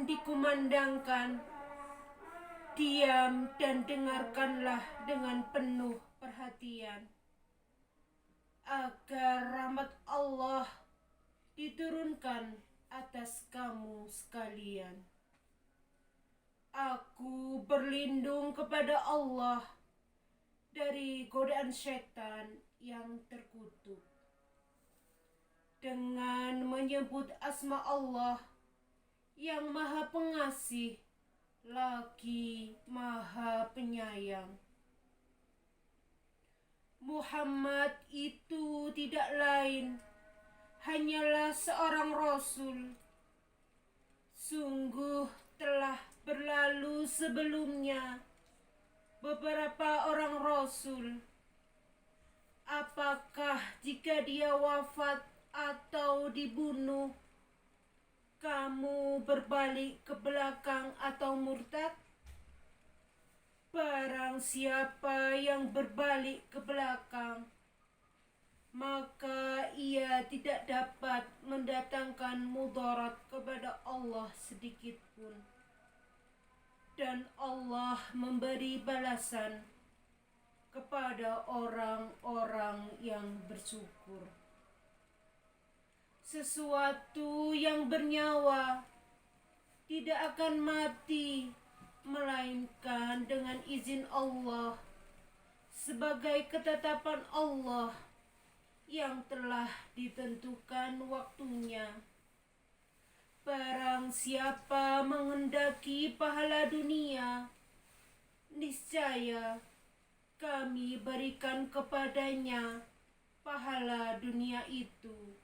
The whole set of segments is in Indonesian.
dikumandangkan, diam dan dengarkanlah dengan penuh perhatian, agar rahmat Allah diturunkan atas kamu sekalian. Aku berlindung kepada Allah dari godaan syaitan yang terkutuk dengan menyebut asma Allah yang Maha Pengasih lagi Maha Penyayang. Muhammad itu tidak lain hanyalah seorang Rasul. Sungguh telah berlalu sebelumnya beberapa orang Rasul. Apakah jika dia wafat atau dibunuh, kamu berbalik ke belakang atau murtad? Barang siapa yang berbalik ke belakang, maka ia tidak dapat mendatangkan mudarat kepada Allah sedikit pun. Dan Allah memberi balasan kepada orang-orang yang bersyukur. Sesuatu yang bernyawa tidak akan mati melainkan dengan izin Allah, sebagai ketetapan Allah yang telah ditentukan waktunya. Barang siapa menghendaki pahala dunia, niscaya kami berikan kepadanya pahala dunia itu.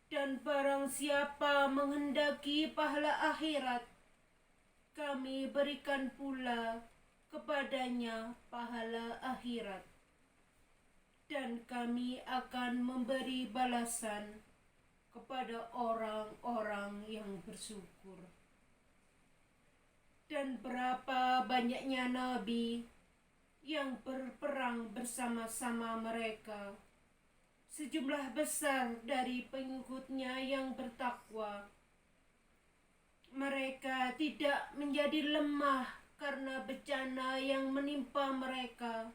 Dan barang siapa menghendaki pahala akhirat, kami berikan pula kepadanya pahala akhirat. Dan kami akan memberi balasan kepada orang-orang yang bersyukur. Dan berapa banyaknya nabi yang berperang bersama-sama mereka, sejumlah besar dari pengikutnya yang bertakwa. Mereka tidak menjadi lemah karena bencana yang menimpa mereka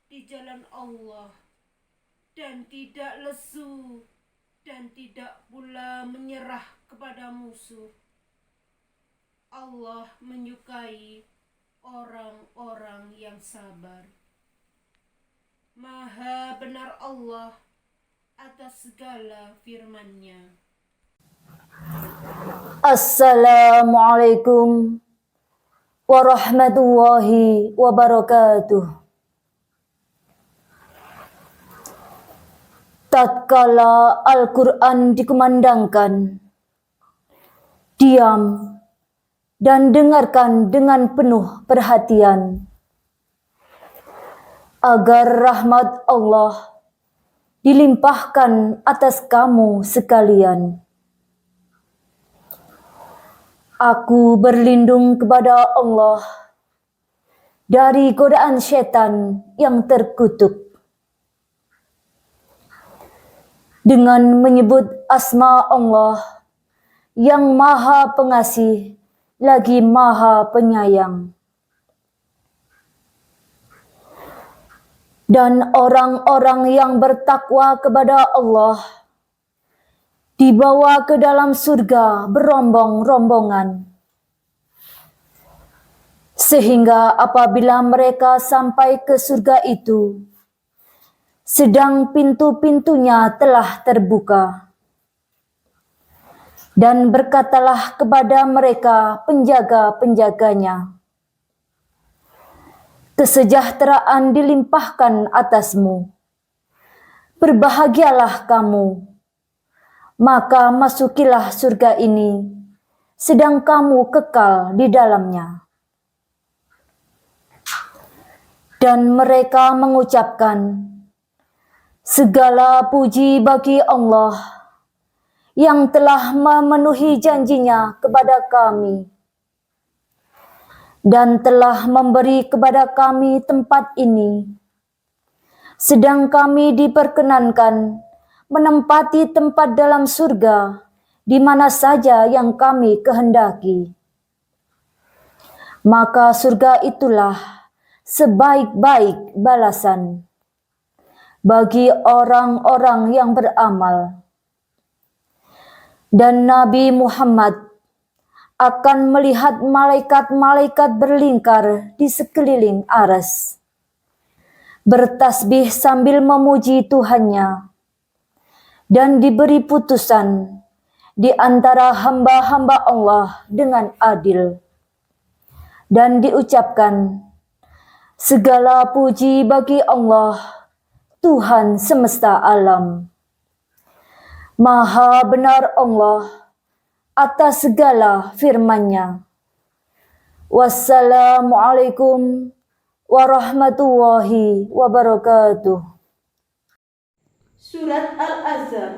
di jalan Allah, dan tidak lesu dan tidak pula menyerah kepada musuh. Allah menyukai orang-orang yang sabar. Maha benar Allah atas segala firman-Nya. Assalamualaikum warahmatullahi wabarakatuh. Tatkala Al-Quran dikumandangkan, diam dan dengarkan dengan penuh perhatian, agar rahmat Allah dilimpahkan atas kamu sekalian. Aku berlindung kepada Allah dari godaan syaitan yang terkutuk dengan menyebut asma Allah yang Maha Pengasih lagi Maha Penyayang. Dan orang-orang yang bertakwa kepada Allah dibawa ke dalam surga berombong-rombongan, sehingga apabila mereka sampai ke surga itu, sedang pintu-pintunya telah terbuka, dan berkatalah kepada mereka penjaga-penjaganya, kesejahteraan dilimpahkan atasmu, berbahagialah kamu, maka masukilah surga ini, sedang kamu kekal di dalamnya. Dan mereka mengucapkan, segala puji bagi Allah yang telah memenuhi janjinya kepada kami dan telah memberi kepada kami tempat ini, sedang kami diperkenankan menempati tempat dalam surga di mana saja yang kami kehendaki. Maka surga itulah sebaik-baik balasan bagi orang-orang yang beramal. Dan Nabi Muhammad akan melihat malaikat-malaikat berlingkar di sekeliling aras, bertasbih sambil memuji Tuhannya, dan diberi putusan di antara hamba-hamba Allah dengan adil. Dan diucapkan, segala puji bagi Allah, Tuhan semesta alam. Maha benar Allah atas segala firman-Nya. Wassalamualaikum warahmatullahi wabarakatuh. Surat Al-Ahzab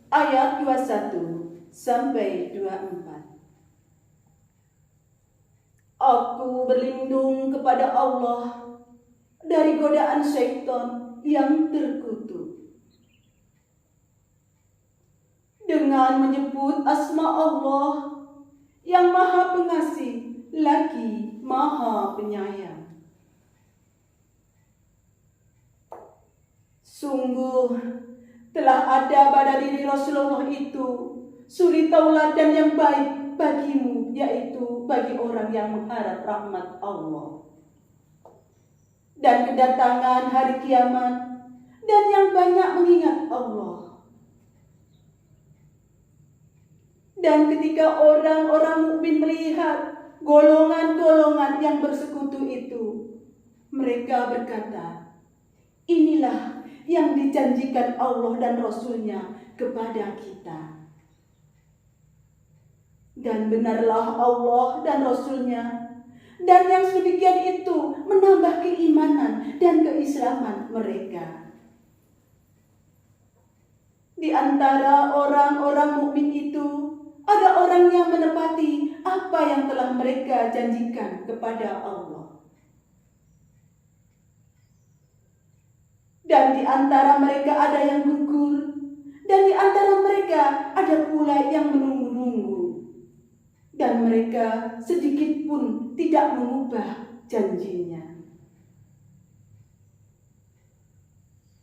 ayat 21 sampai 24. Aku berlindung kepada Allah dari godaan syaitan yang terkutuk. Dengan menyebut asma Allah yang Maha Pengasih lagi Maha Penyayang. Sungguh telah ada pada diri Rasulullah itu suri tauladan yang baik bagimu, yaitu bagi orang yang mengharap rahmat Allah dan kedatangan hari kiamat, dan yang banyak mengingat Allah. Dan ketika orang-orang mukmin melihat golongan-golongan yang bersekutu itu, mereka berkata, inilah yang dijanjikan Allah dan Rasul-Nya kepada kita. Dan benarlah Allah dan Rasul-Nya, dan yang sedemikian itu menambah keimanan dan keislaman mereka. Di antara orang-orang mukmin itu ada orang yang menepati apa yang telah mereka janjikan kepada Allah. Dan di antara mereka ada yang gugur, dan di antara mereka ada pula yang menunggu-nunggu. Dan mereka sedikit pun tidak mengubah janjinya.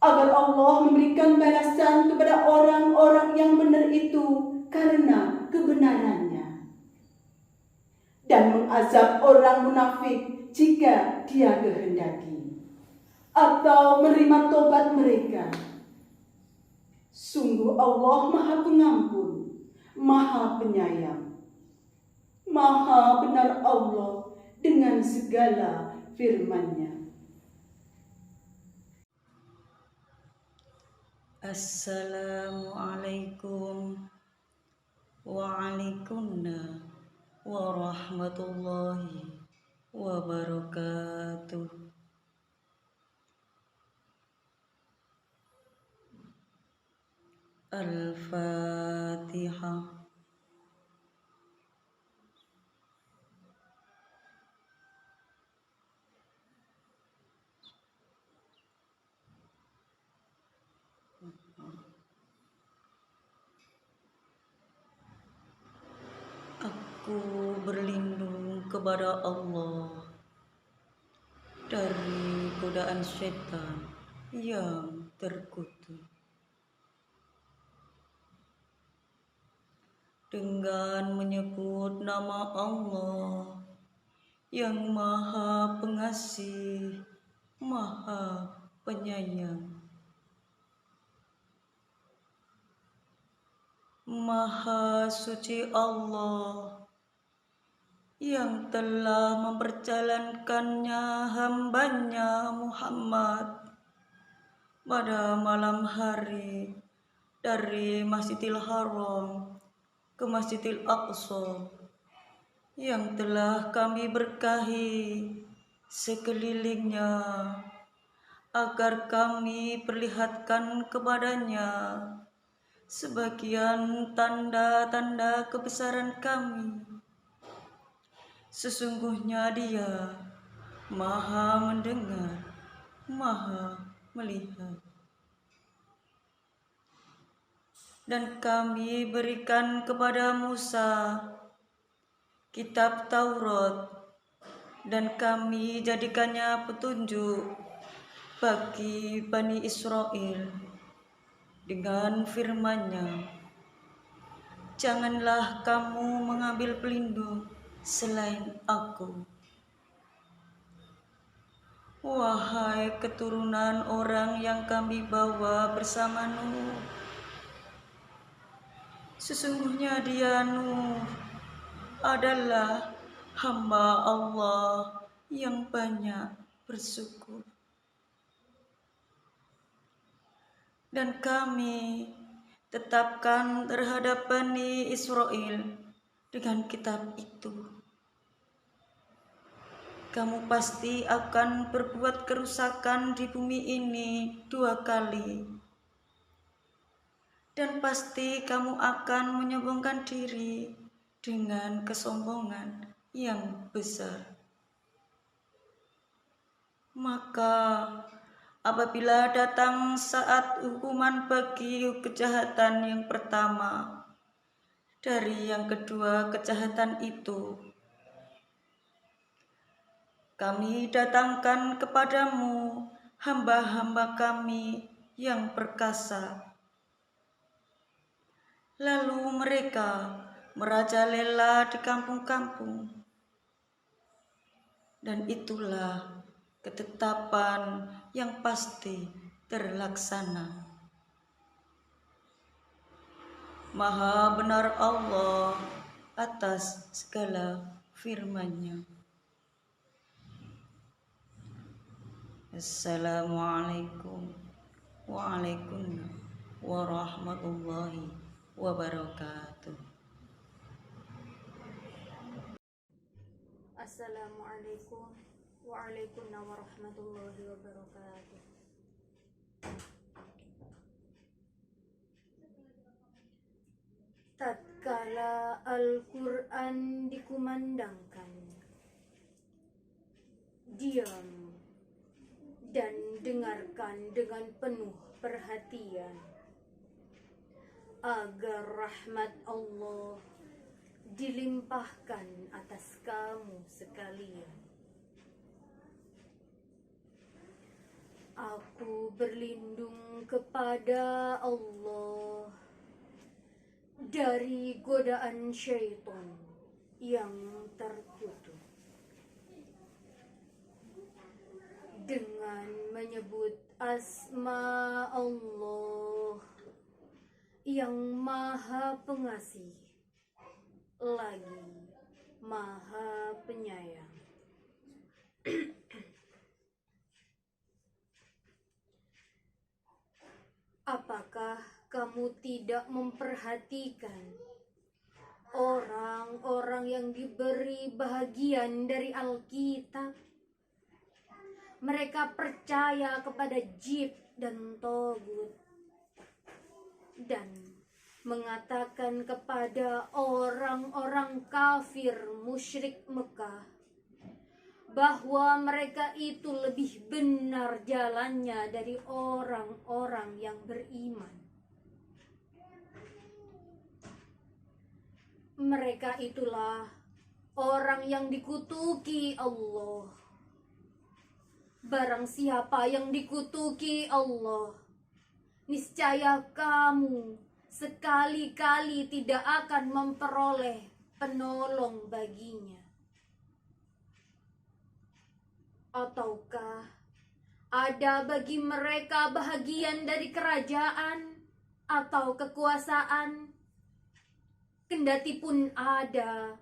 Agar Allah memberikan balasan kepada orang-orang yang benar itu karena kebenarannya, dan mengazab orang munafik jika Dia kehendaki, atau menerima tobat mereka. Sungguh Allah Maha Pengampun, Maha Penyayang. Maha benar Allah dengan segala firman-Nya. Assalamualaikum waalaikumsalam warahmatullahi wabarakatuh. Al-Fatihah. Aku berlindung kepada Allah dari godaan syaitan yang terkutuk. Dengan menyebut nama Allah yang Maha Pengasih, Maha Penyayang. Maha suci Allah yang telah memperjalankannya hambanya Muhammad pada malam hari dari Masjidil Haram ke Masjidil Aqsa, yang telah kami berkahi sekelilingnya agar kami perlihatkan kepadanya sebagian tanda-tanda kebesaran kami. Sesungguhnya Dia Maha mendengar, Maha melihat. Dan kami berikan kepada Musa kitab Taurat, dan kami jadikannya petunjuk bagi Bani Israel dengan firman-Nya, janganlah kamu mengambil pelindung selain Aku. Wahai keturunan orang yang kami bawa bersama Nuh, sesungguhnya dia Nuh adalah hamba Allah yang banyak bersyukur. Dan kami tetapkan terhadap Bani Israel dengan kitab itu, kamu pasti akan berbuat kerusakan di bumi ini 2 kali. Dan pasti kamu akan menyombongkan diri dengan kesombongan yang besar. Maka apabila datang saat hukuman bagi kejahatan yang pertama dari yang kedua kejahatan itu, kami datangkan kepadamu hamba-hamba kami yang perkasa. Lalu mereka merajalela di kampung-kampung. Dan itulah ketetapan yang pasti terlaksana. Maha benar Allah atas segala firman-Nya. Assalamualaikum warahmatullahi wabarakatuh. Assalamualaikum warahmatullahi wabarakatuh. Tatkala Al-Quran dikumandangkan, diam dan dengarkan dengan penuh perhatian, agar rahmat Allah dilimpahkan atas kamu sekalian. Aku berlindung kepada Allah dari godaan syaitan yang terkutuk. Dengan menyebut asma Allah yang Maha Pengasih lagi Maha Penyayang. Apakah kamu tidak memperhatikan orang-orang yang diberi bahagian dari Alkitab? Mereka percaya kepada jib dan togut dan mengatakan kepada orang-orang kafir musyrik Mekah bahwa mereka itu lebih benar jalannya dari orang-orang yang beriman. Mereka itulah orang yang dikutuki Allah. Barang siapa yang dikutuki Allah, niscaya kamu sekali-kali tidak akan memperoleh penolong baginya. Ataukah ada bagi mereka bahagian dari kerajaan atau kekuasaan? Kendati pun ada,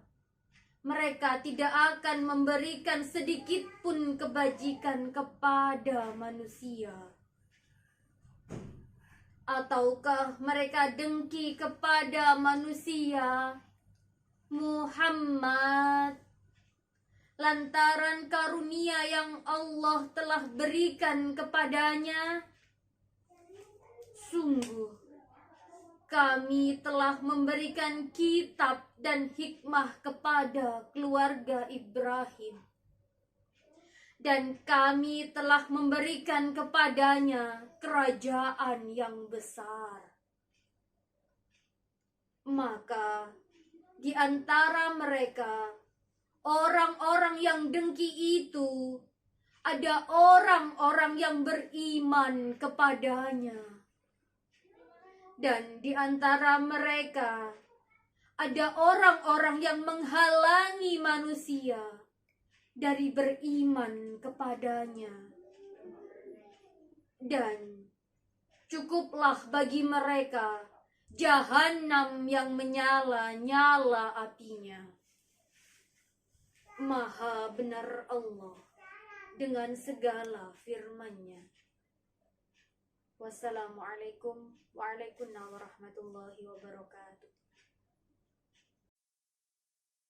mereka tidak akan memberikan sedikit pun kebajikan kepada manusia. Ataukah mereka dengki kepada manusia Muhammad lantaran karunia yang Allah telah berikan kepadanya? Sungguh, kami telah memberikan kitab dan hikmah kepada keluarga Ibrahim. Dan kami telah memberikan kepadanya kerajaan yang besar. Maka di antara mereka, orang-orang yang dengki itu, ada orang-orang yang beriman kepadanya. Dan di antara mereka, ada orang-orang yang menghalangi manusia dari beriman kepadanya. Dan cukuplah bagi mereka jahanam yang menyala-nyala apinya. Maha benar Allah dengan segala firman-Nya. Wassalamualaikum warahmatullahi wabarakatuh.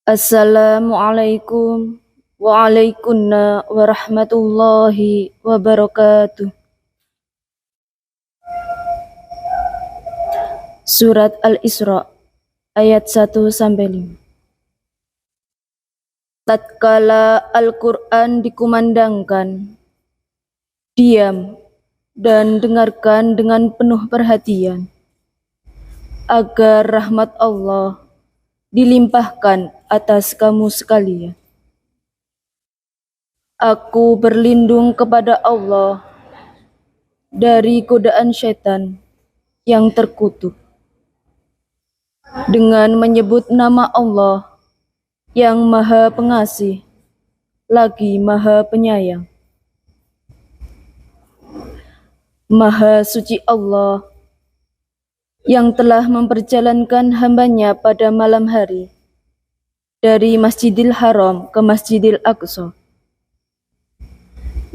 Assalamualaikum warahmatullahi wabarakatuh. Surat Al-Isra ayat 1-5. Tatkala Al-Quran dikumandangkan, diam dan dengarkan dengan penuh perhatian, agar rahmat Allah dilimpahkan atas kamu sekalian. Aku berlindung kepada Allah dari godaan syaitan yang terkutuk, dengan menyebut nama Allah yang Maha Pengasih lagi Maha Penyayang. Maha suci Allah yang telah memperjalankan hamba-Nya pada malam hari dari Masjidil Haram ke Masjidil Aqsa,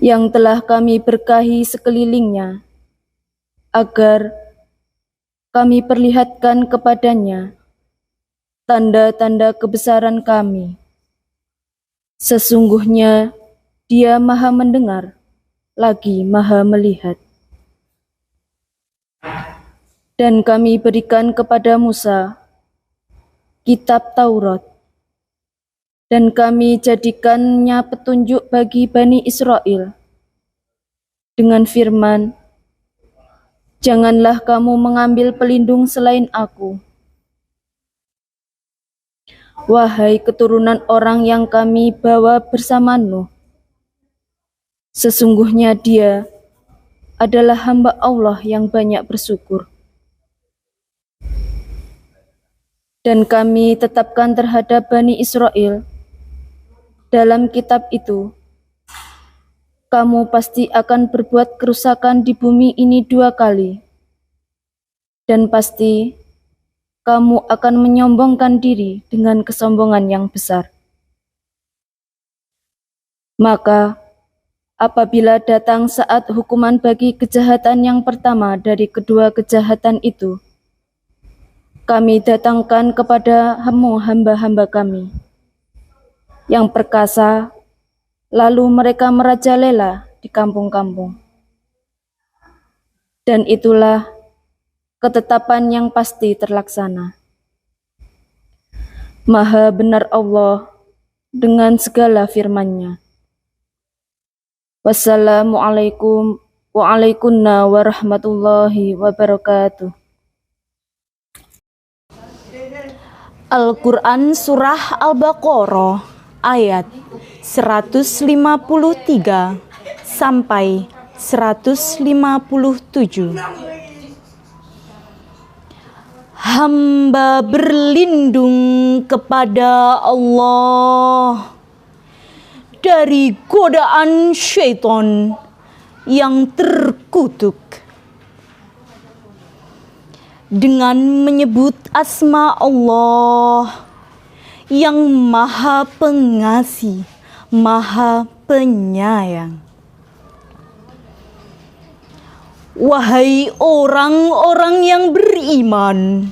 yang telah kami berkahi sekelilingnya, agar kami perlihatkan kepadanya tanda-tanda kebesaran kami. Sesungguhnya Dia Maha mendengar lagi Maha melihat. Dan kami berikan kepada Musa kitab Taurat, dan kami jadikannya petunjuk bagi Bani Israel dengan firman, janganlah kamu mengambil pelindung selain aku. Wahai keturunan orang yang kami bawa bersama Nuh, sesungguhnya dia adalah hamba Allah yang banyak bersyukur. Dan kami tetapkan terhadap Bani Israel dalam kitab itu, kamu pasti akan berbuat kerusakan di bumi ini 2 kali, dan pasti kamu akan menyombongkan diri dengan kesombongan yang besar. Maka, apabila datang saat hukuman bagi kejahatan yang pertama dari kedua kejahatan itu, kami datangkan kepada hamba-hamba kami yang perkasa, lalu mereka merajalela di kampung-kampung. Dan itulah ketetapan yang pasti terlaksana. Maha benar Allah dengan segala firman-Nya. Wassalamualaikum warahmatullahi wabarakatuh. Al-Quran Surah Al-Baqarah ayat 153 sampai 157. Hamba berlindung kepada Allah dari godaan syaitan yang terkutuk, dengan menyebut asma Allah yang Maha Pengasih, Maha Penyayang. Wahai orang-orang yang beriman,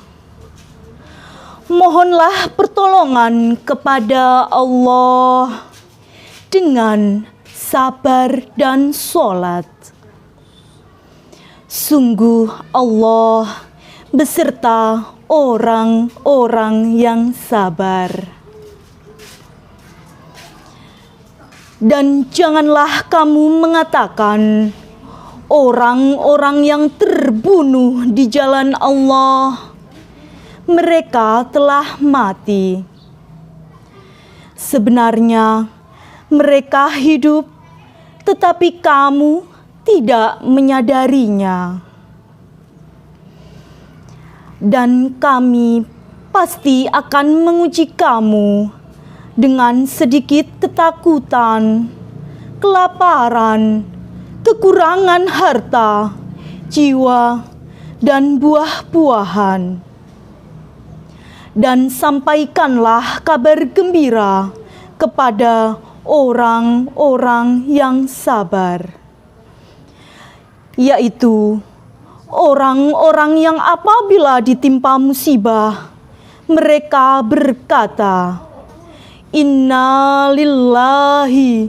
mohonlah pertolongan kepada Allah dengan sabar dan sholat. Sungguh Allah beserta orang-orang yang sabar. Dan janganlah kamu mengatakan, orang-orang yang terbunuh di jalan Allah mereka telah mati. Sebenarnya mereka hidup, tetapi kamu tidak menyadarinya. Dan kami pasti akan menguji kamu dengan sedikit ketakutan, kelaparan, kekurangan harta, jiwa, dan buah-buahan. Dan sampaikanlah kabar gembira kepada orang-orang yang sabar, yaitu orang-orang yang apabila ditimpa musibah, mereka berkata, "Inna lillahi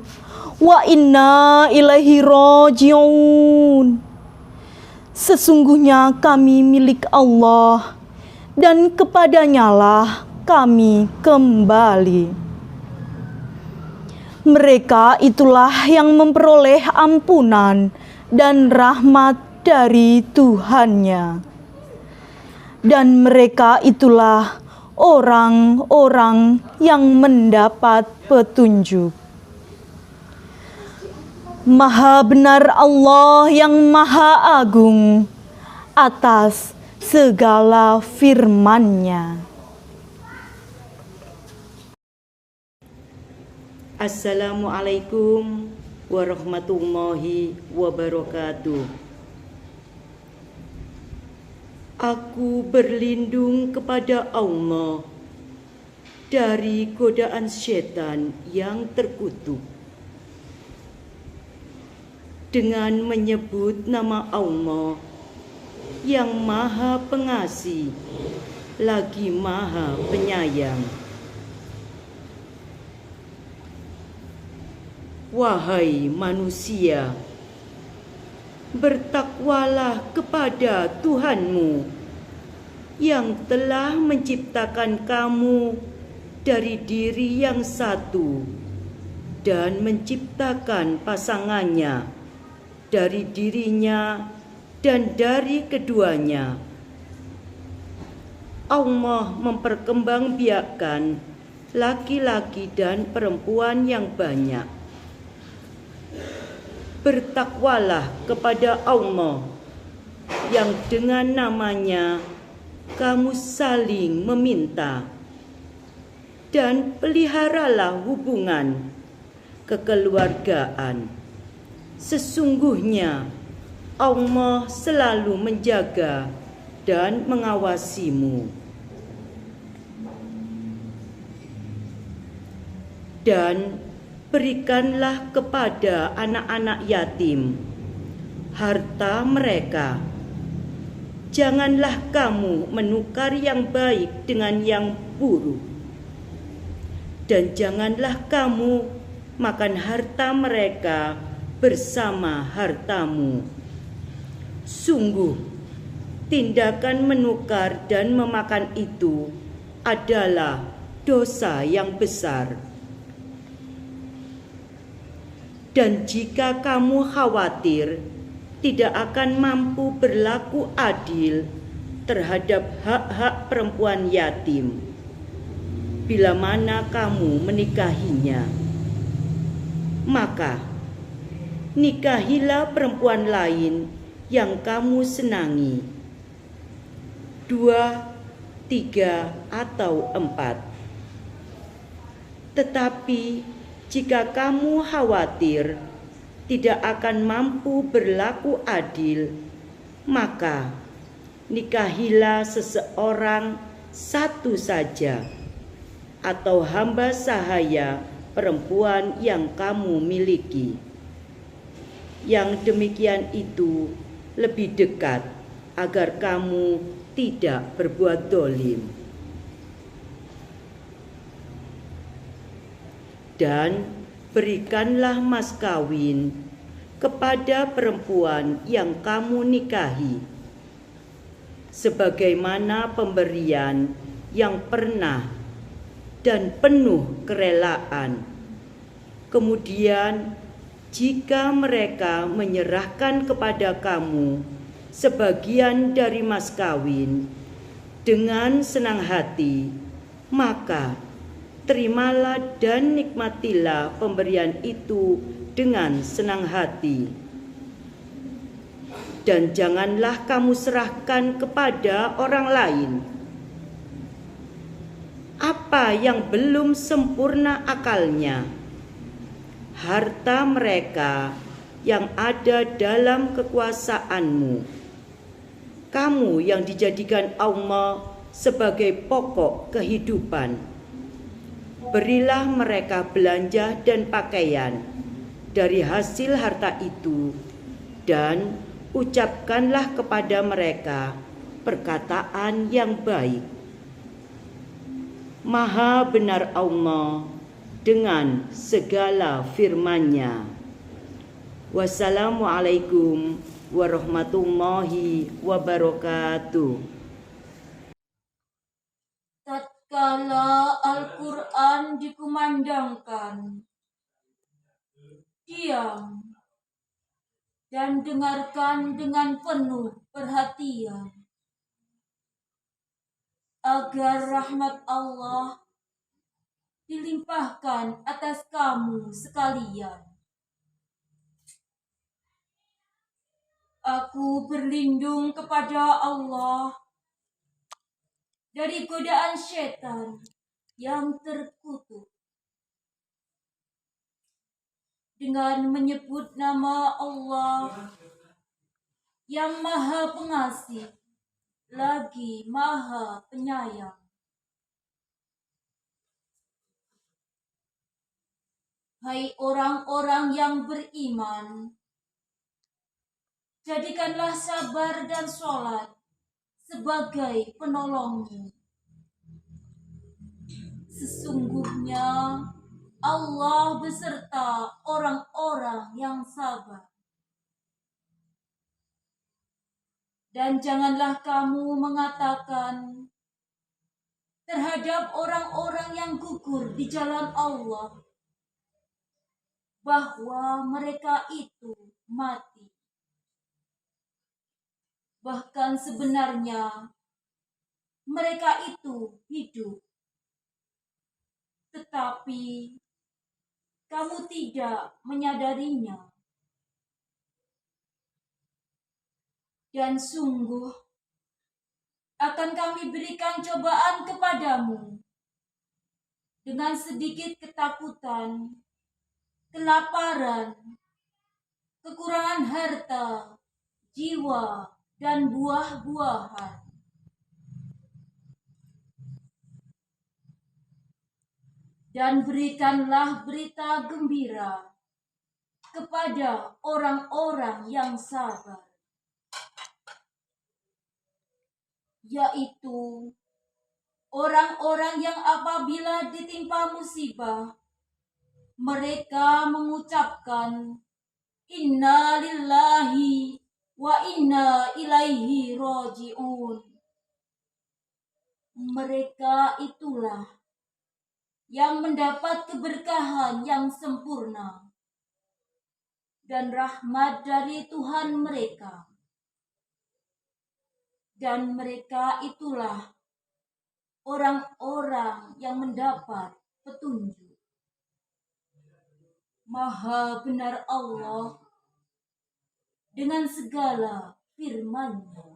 wa inna ilaihi raji'un." Sesungguhnya kami milik Allah, dan kepadanyalah kami kembali. Mereka itulah yang memperoleh ampunan dan rahmat dari Tuhannya. Dan mereka itulah orang-orang yang mendapat petunjuk. Maha benar Allah yang Maha Agung atas segala firman-Nya. Assalamualaikum warahmatullahi wabarakatuh. Aku berlindung kepada Allah dari godaan setan yang terkutuk dengan menyebut nama Allah yang Maha Pengasih lagi Maha Penyayang. Wahai manusia, bertakwalah kepada Tuhanmu yang telah menciptakan kamu dari diri yang satu dan menciptakan pasangannya dari dirinya dan dari keduanya. Allah memperkembangbiakkan laki-laki dan perempuan yang banyak. Bertakwalah kepada Allah yang dengan namanya kamu saling meminta, dan peliharalah hubungan kekeluargaan. Sesungguhnya Allah selalu menjaga dan mengawasimu. Dan berikanlah kepada anak-anak yatim harta mereka. Janganlah kamu menukar yang baik dengan yang buruk. Dan janganlah kamu makan harta mereka bersama hartamu. Sungguh, tindakan menukar dan memakan itu adalah dosa yang besar. Dan jika kamu khawatir tidak akan mampu berlaku adil terhadap hak-hak perempuan yatim, bila mana kamu menikahinya, maka nikahilah perempuan lain yang kamu senangi, 2, 3, atau 4. Tetapi jika kamu khawatir tidak akan mampu berlaku adil, maka nikahilah seseorang satu saja atau hamba sahaya perempuan yang kamu miliki. Yang demikian itu lebih dekat agar kamu tidak berbuat dolim. Dan berikanlah mas kawin kepada perempuan yang kamu nikahi, sebagaimana pemberian yang pernah dan penuh kerelaan. Kemudian jika mereka menyerahkan kepada kamu sebagian dari mas kawin, dengan senang hati, maka terimalah dan nikmatilah pemberian itu dengan senang hati. Dan janganlah kamu serahkan kepada orang lain apa yang belum sempurna akalnya, harta mereka yang ada dalam kekuasaanmu, kamu yang dijadikan Allah sebagai pokok kehidupan. Berilah mereka belanja dan pakaian dari hasil harta itu, dan ucapkanlah kepada mereka perkataan yang baik. Maha benar Allah dengan segala firman-Nya. Wassalamualaikum warahmatullahi wabarakatuh. Tatkala Al-Quran dikumandangkan, diam dan dengarkan dengan penuh perhatian, agar rahmat Allah dilimpahkan atas kamu sekalian. Aku berlindung kepada Allah dari godaan syaitan yang terkutuk. Dengan menyebut nama Allah yang Maha Pengasih lagi Maha Penyayang. Hai orang-orang yang beriman, jadikanlah sabar dan sholat sebagai penolongmu. Sesungguhnya Allah beserta orang-orang yang sabar. Dan janganlah kamu mengatakan terhadap orang-orang yang gugur di jalan Allah bahwa mereka itu mati. Bahkan sebenarnya mereka itu hidup. Tetapi kamu tidak menyadarinya. Dan sungguh akan kami berikan cobaan kepadamu dengan sedikit ketakutan, kelaparan, kekurangan harta, jiwa, dan buah-buahan. Dan berikanlah berita gembira kepada orang-orang yang sabar, yaitu orang-orang yang apabila ditimpa musibah, mereka mengucapkan inna lillahi wa inna ilaihi raji'un. Mereka itulah yang mendapat keberkahan yang sempurna dan rahmat dari Tuhan mereka. Dan mereka itulah orang-orang yang mendapat petunjuk. Maha benar Allah dengan segala firman-Nya.